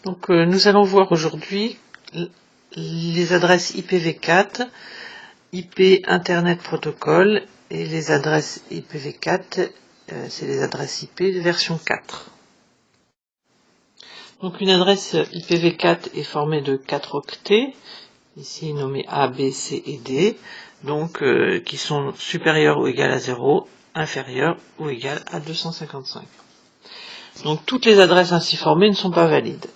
Donc nous allons voir aujourd'hui les adresses IPv4, IP Internet Protocol et les adresses IPv4, c'est les adresses IP version 4. Donc une adresse IPv4 est formée de 4 octets, ici nommés A, B, C et D, donc qui sont supérieurs ou égales à 0, inférieurs ou égales à 255. Donc toutes les adresses ainsi formées ne sont pas valides.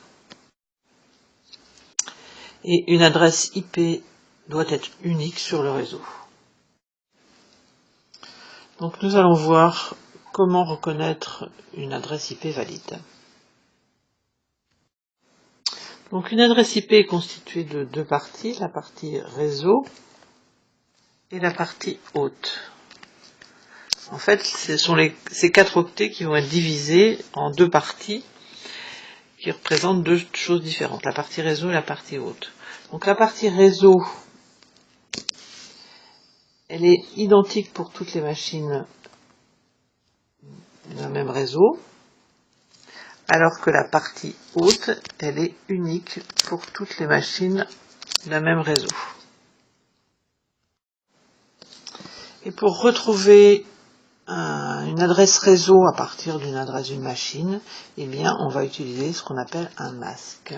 Et une adresse IP doit être unique sur le réseau. Donc nous allons voir comment reconnaître une adresse IP valide. Donc une adresse IP est constituée de deux parties, la partie réseau et la partie hôte. En fait, ce sont ces 4 octets qui vont être divisés en deux parties qui représentent deux choses différentes, la partie réseau et la partie hôte. Donc la partie réseau, elle est identique pour toutes les machines d'un même réseau, alors que la partie hôte, elle est unique pour toutes les machines d'un même réseau. Et pour retrouver une adresse réseau à partir d'une adresse d'une machine, eh bien, on va utiliser ce qu'on appelle un masque.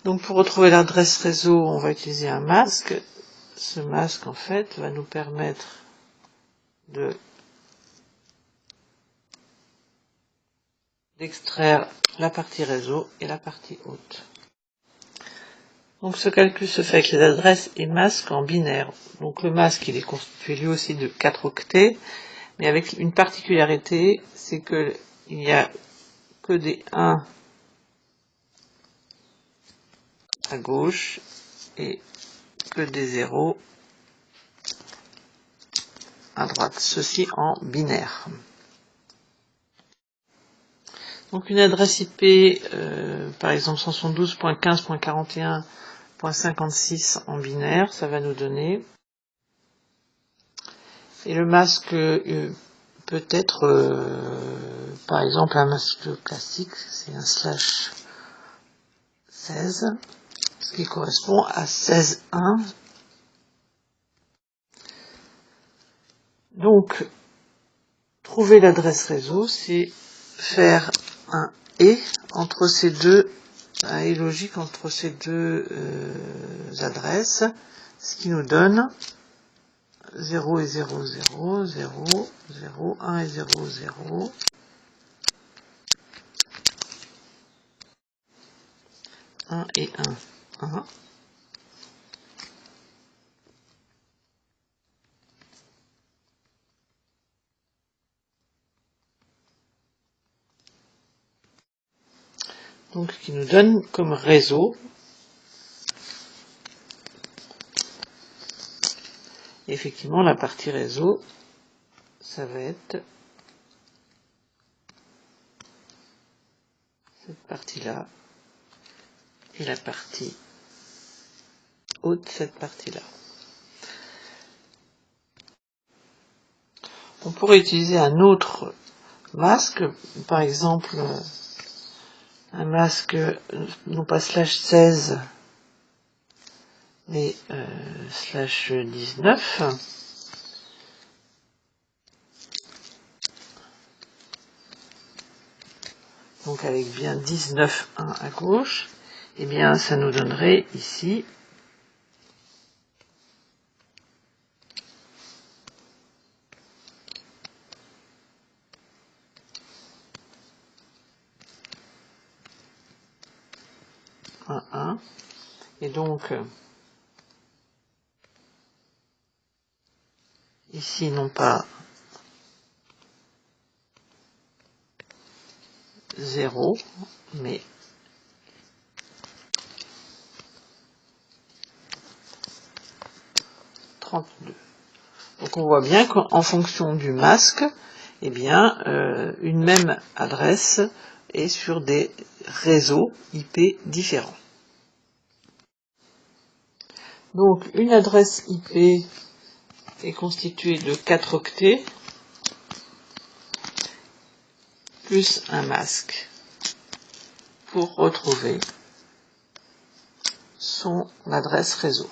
Donc pour retrouver l'adresse réseau, on va utiliser un masque. Ce masque, en fait, va nous permettre d'extraire la partie réseau et la partie hôte. Donc ce calcul se fait avec les adresses et masques en binaire. Donc le masque, il est constitué lui aussi de 4 octets, mais avec une particularité, c'est qu'il n'y a que des 1 à gauche et que des 0 à droite, ceci en binaire. Donc une adresse IP, par exemple 172.15.41.56 en binaire, ça va nous donner. Et le masque peut être, par exemple, un masque classique, c'est un /16, ce qui correspond à 16.1. Donc, trouver l'adresse réseau, c'est faire un et entre ces deux, un et logique entre ces deux adresses, ce qui nous donne 0 et 0, 0, 0, 0, 1 et 0, 0, 1 et 1, 1. Donc, qui nous donne comme réseau. Effectivement, la partie réseau, ça va être cette partie-là, et la partie haute, cette partie-là. On pourrait utiliser un autre masque, par exemple, un masque, non pas /16, mais /19. Donc avec bien 19.1 à gauche, et bien ça nous donnerait ici un 1. Et donc ici non pas 0, mais 32. Donc on voit bien qu'en fonction du masque, eh bien, une même adresse est sur des réseaux IP différents. Donc une adresse IP est constituée de 4 octets plus un masque. pour retrouver son adresse réseau.